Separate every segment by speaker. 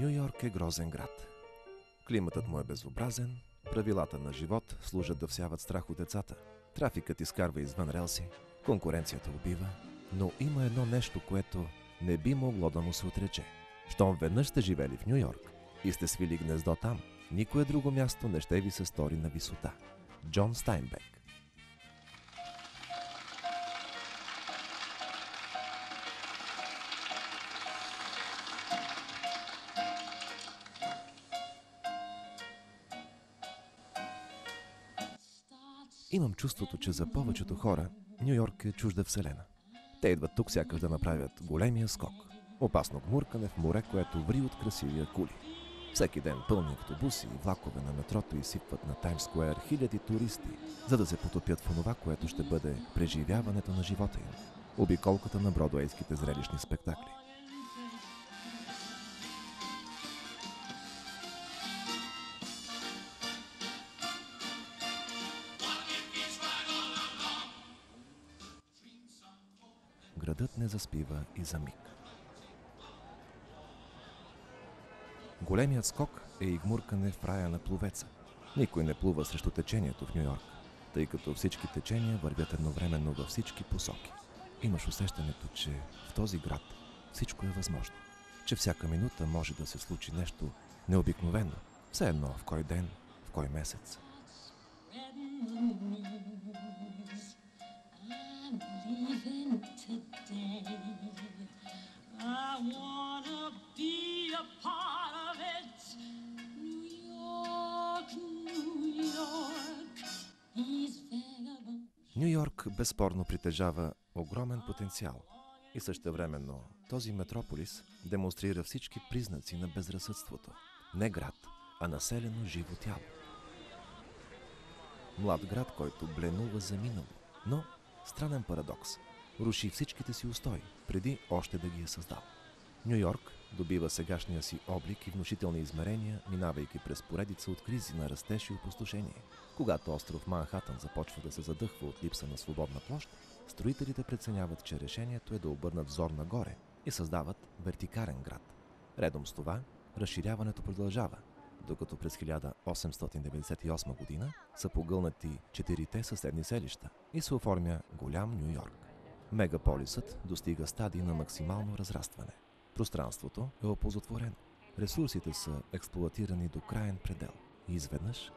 Speaker 1: Ню Йорк е грозен град. Климатът му е безобразен, правилата на живот служат да всяват страх от децата, трафикът изкарва извън релси, конкуренцията убива, но има едно нещо, което не би могло да му се отрече. Щом веднъж сте живели в Ню Йорк и сте свили гнездо там, никое друго място не ще ви се стори на висота. Джон Стайнбек. Имам чувството, че за повечето хора Ню Йорк е чужда вселена. Те идват тук сякаш да направят големия скок. Опасно гмуркане в море, което ври от красивия кули. Всеки ден пълни автобуси и влакове на метрото изсипват на Таймс Скуер хиляди туристи, за да се потопят в онова, което ще бъде преживяването на живота им. Обиколката на бродуейските зрелищни спектакли. Градът не заспива и за миг. Големият скок е и гмуркане в рая на пловеца. Никой не плува срещу течението в Ню Йорк, тъй като всички течения вървят едновременно във всички посоки. Имаш усещането, че в този град всичко е възможно, че всяка минута може да се случи нещо необикновено, все едно в кой ден, в кой месец. Ню Йорк безспорно притежава огромен потенциал и същевременно този метрополис демонстрира всички признаци на безразсъдството. Не град, а населено живо тяло. Млад град, който бленува за минало, но странен парадокс. Руши всичките си устои, преди още да ги е създал. Ню Йорк добива сегашния си облик и внушителни измерения, минавайки през поредица от кризи на растеж и опустошение. Когато остров Манхатън започва да се задъхва от липса на свободна площ, строителите преценяват, че решението е да обърнат взор нагоре и създават вертикален град. Редом с това, разширяването продължава, докато през 1898 година са погълнати 4-те съседни селища и се оформя голям Ню Йорк. Мегаполисът достига стадий на максимално разрастване. Пространството е оползотворено. Ресурсите са експлоатирани до краен предел. И изведнъж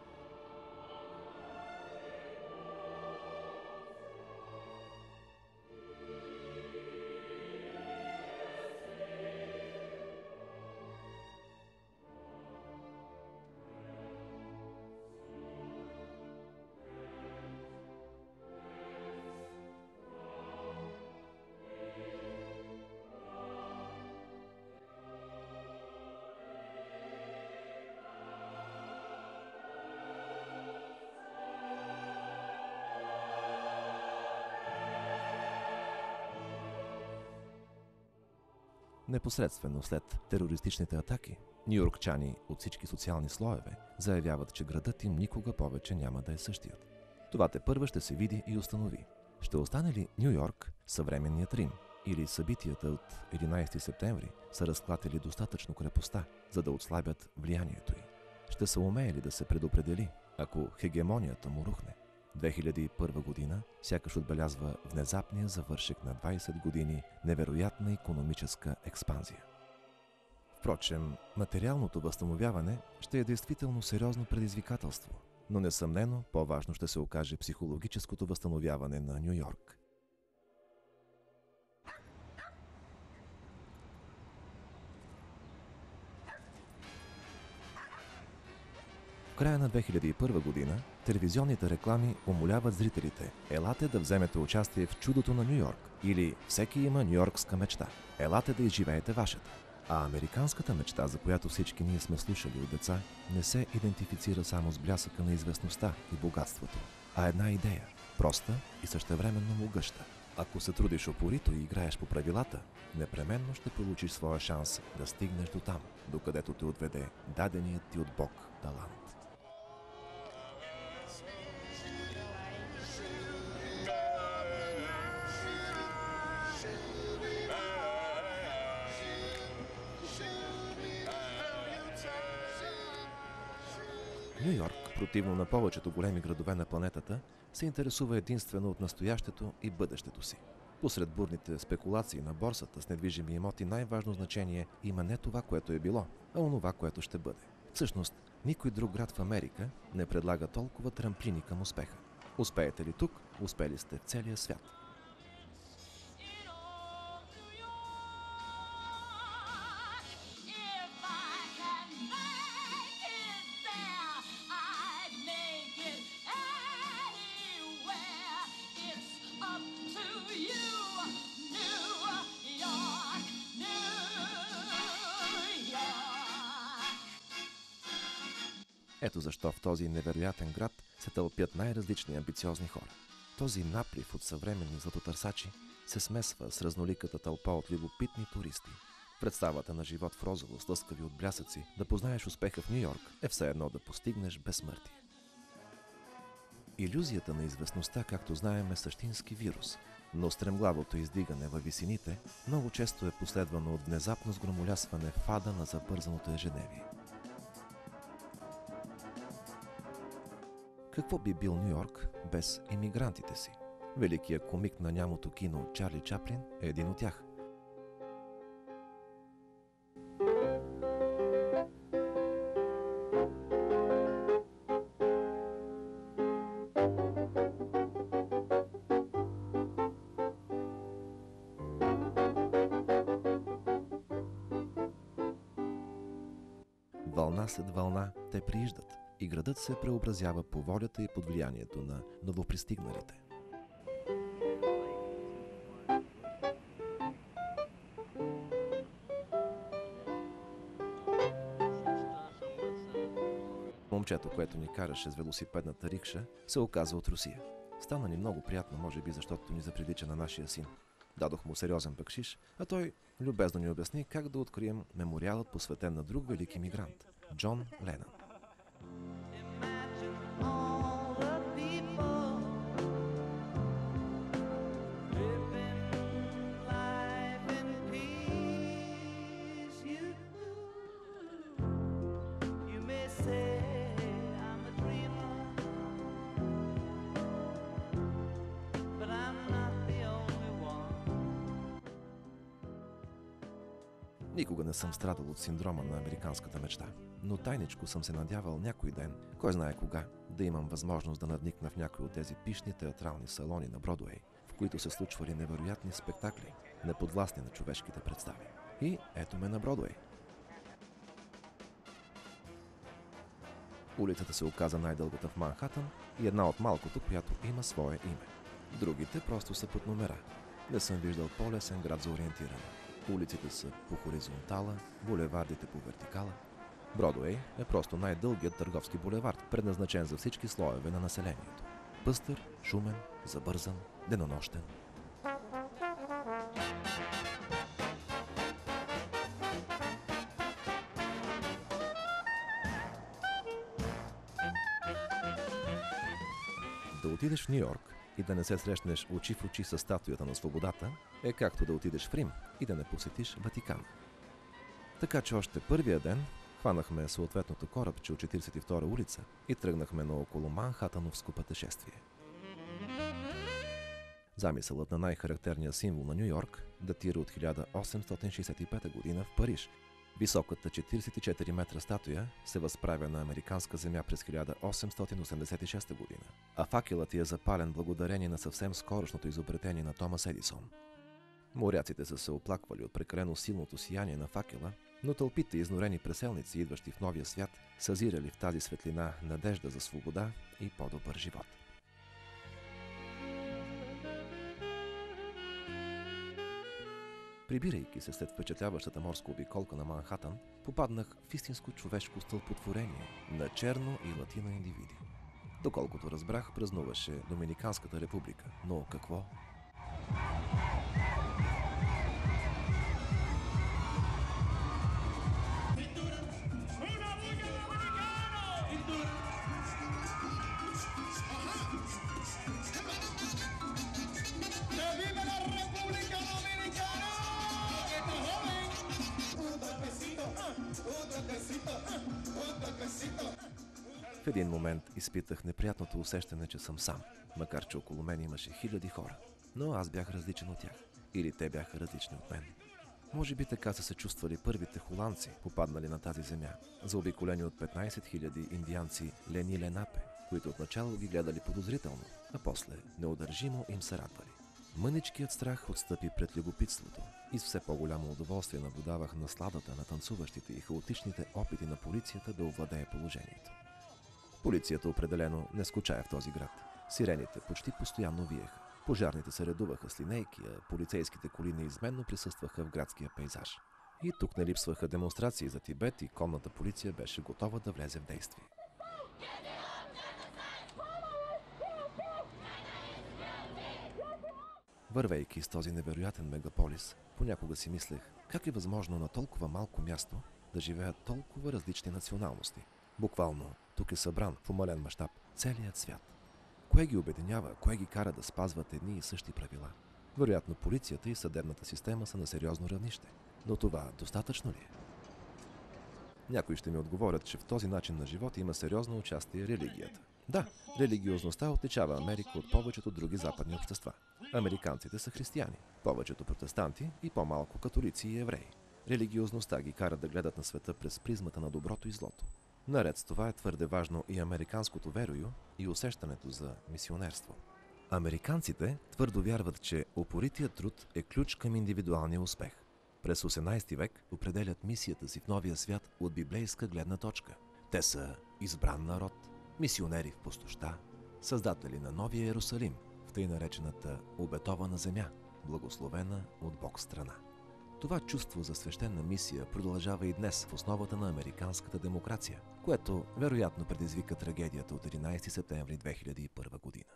Speaker 1: непосредствено след терористичните атаки, нюйоркчани от всички социални слоеве заявяват, че градът им никога повече няма да е същият. Това тепърва ще се види и установи. Ще остане ли Ню Йорк съвременният Рим, или събитията от 11 септември са разклатили достатъчно крепостта, за да отслабят влиянието й? Ще се умее ли да се предопредели, ако хегемонията му рухне? 2001 година сякаш отбелязва внезапния завършек на 20 години невероятна икономическа експанзия. Впрочем, материалното възстановяване ще е действително сериозно предизвикателство, но несъмнено по-важно ще се окаже психологическото възстановяване на Ню Йорк. В края на 2001 година телевизионните реклами умоляват зрителите: елате да вземете участие в чудото на Ню Йорк, или всеки има нюйоркска мечта. Елате да изживеете вашата. А американската мечта, за която всички ние сме слушали от деца, не се идентифицира само с блясъка на известността и богатството, а една идея, проста и същевременно могъща. Ако се трудиш упорито и играеш по правилата, непременно ще получиш своя шанс да стигнеш до там, докъдето те отведе даденият ти от Бог талант. Ню Йорк, противно на повечето големи градове на планетата, се интересува единствено от настоящето и бъдещето си. Посред бурните спекулации на борсата с недвижими имоти най-важно значение има не това, което е било, а онова, което ще бъде. Всъщност, никой друг град в Америка не предлага толкова трамплини към успеха. Успеете ли тук, успели сте в целия свят. Ето защо в този невероятен град се тълпят най-различни амбициозни хора. Този наплив от съвременни златотърсачи се смесва с разноликата тълпа от любопитни туристи. Представата на живот в розово с лъскави от блясъци, да познаеш успеха в Ню Йорк е все едно да постигнеш безсмъртие. Илюзията на известността, както знаем, е същински вирус, но стремглавото издигане във висините много често е последвано от внезапно сгромолясване в ада на забързаното ежедневие. Какво би бил Ню Йорк без емигрантите си? Великият комик на нямото кино Чарли Чаплин е един от тях. Вълна след вълна те прииждат и градът се преобразява по волята и под влиянието на новопристигналите. Момчето, което ни караше с велосипедната рикша, се оказа от Русия. Стана ни много приятно, може би защото ни заприлича на нашия син. Дадох му сериозен бакшиш, а той любезно ни обясни как да открием мемориалът, посветен на друг велик имигрант – Джон Ленън. Никога не съм страдал от синдрома на американската мечта, но тайничко съм се надявал някой ден, кой знае кога, да имам възможност да надникна в някой от тези пишни театрални салони на Бродуей, в които се случвали невероятни спектакли, неподвластни на човешките представи. И ето ме на Бродуей. Улицата се оказа най-дългата в Манхатън и една от малкото, която има свое име. Другите просто са под номера. Не съм виждал по-лесен град за ориентиране. Улиците са по хоризонтала, булевардите по вертикала. Бродуей е просто най-дългият търговски булевард, предназначен за всички слоеве на населението. Пъстър, шумен, забързан, денонощен. Да отидеш в Ню Йорк и да не се срещнеш очи в очи с статуята на свободата, е както да отидеш в Рим и да не посетиш Ватикан. Така че още първия ден хванахме съответното корабче от 42-а улица и тръгнахме на около Манхатановско пътешествие. Замисълът на най-характерния символ на Ню Йорк датира от 1865 година в Париж. Високата 44 метра статуя се възправя на американска земя през 1886 година, а факелът е запален благодарение на съвсем скорошното изобретение на Томас Едисон. Моряците са се оплаквали от прекалено силното сияние на факела, но тълпите изнурени преселници, идващи в новия свят, съзирали в тази светлина надежда за свобода и по-добър живот. Прибирайки се след впечатляващата морска обиколка на Манхатън, попаднах в истинско човешко стълпотворение на черно и латино индивиди. Доколкото разбрах, празнуваше Доминиканската република, но какво? В един момент изпитах неприятното усещане, че съм сам, макар че около мен имаше хиляди хора. Но аз бях различен от тях. Или те бяха различни от мен. Може би така са се чувствали първите холандци, попаднали на тази земя, заобиколени от 15 000 индианци Лени Ленапе, които отначало ги гледали подозрително, а после неудържимо им се радвали. Мъничкият страх отстъпи пред любопитството и с все по-голямо удоволствие наблюдавах насладата на танцуващите и хаотичните опити на полицията да овладее положението. Полицията определено не скучае в този град. Сирените почти постоянно виеха. Пожарните се редуваха с линейки, а полицейските коли неизменно присъстваха в градския пейзаж. И тук не липсваха демонстрации за Тибет и конната полиция беше готова да влезе в действие. Вървейки с този невероятен мегаполис, понякога си мислех, как е възможно на толкова малко място да живеят толкова различни националности. Буквално, тук е събран в умален мащаб целият свят. Кое ги обединява, кое ги кара да спазват едни и същи правила? Вероятно, полицията и съдебната система са на сериозно равнище. Но това достатъчно ли е? Някои ще ми отговорят, че в този начин на живот има сериозно участие религията. Да, религиозността отличава Америка от повечето други западни общества. Американците са християни, повечето протестанти и по-малко католици и евреи. Религиозността ги кара да гледат на света през призмата на доброто и злото. Наред с това е твърде важно и американското верою и усещането за мисионерство. Американците твърдо вярват, че упоритият труд е ключ към индивидуалния успех. През 18 век определят мисията си в новия свят от библейска гледна точка. Те са избран народ, мисионери в пустоща, създатели на новия Иерусалим, в тъй наречената обетована земя, благословена от Бог страна. Това чувство за свещена мисия продължава и днес в основата на американската демокрация, което вероятно предизвика трагедията от 11 септември 2001 година.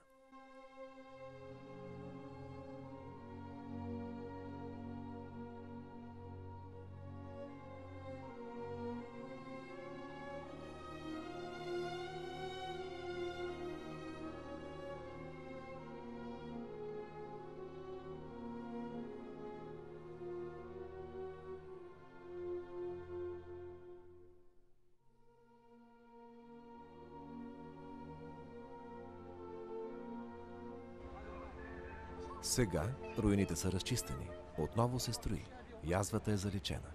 Speaker 1: Сега руините са разчистени, отново се строи, язвата е заличена.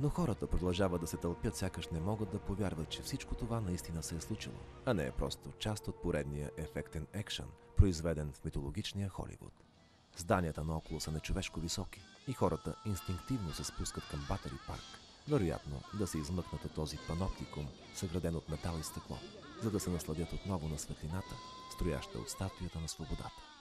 Speaker 1: Но хората продължават да се тълпят, сякаш не могат да повярват, че всичко това наистина се е случило, а не е просто част от поредния ефектен екшън, произведен в митологичния Холивуд. Зданията наоколо са нечовешко високи и хората инстинктивно се спускат към Батъри парк, вероятно да се измъкнат от този паноптикум, съграден от метал и стъкло, за да се насладят отново на светлината, строяща от статуята на свободата.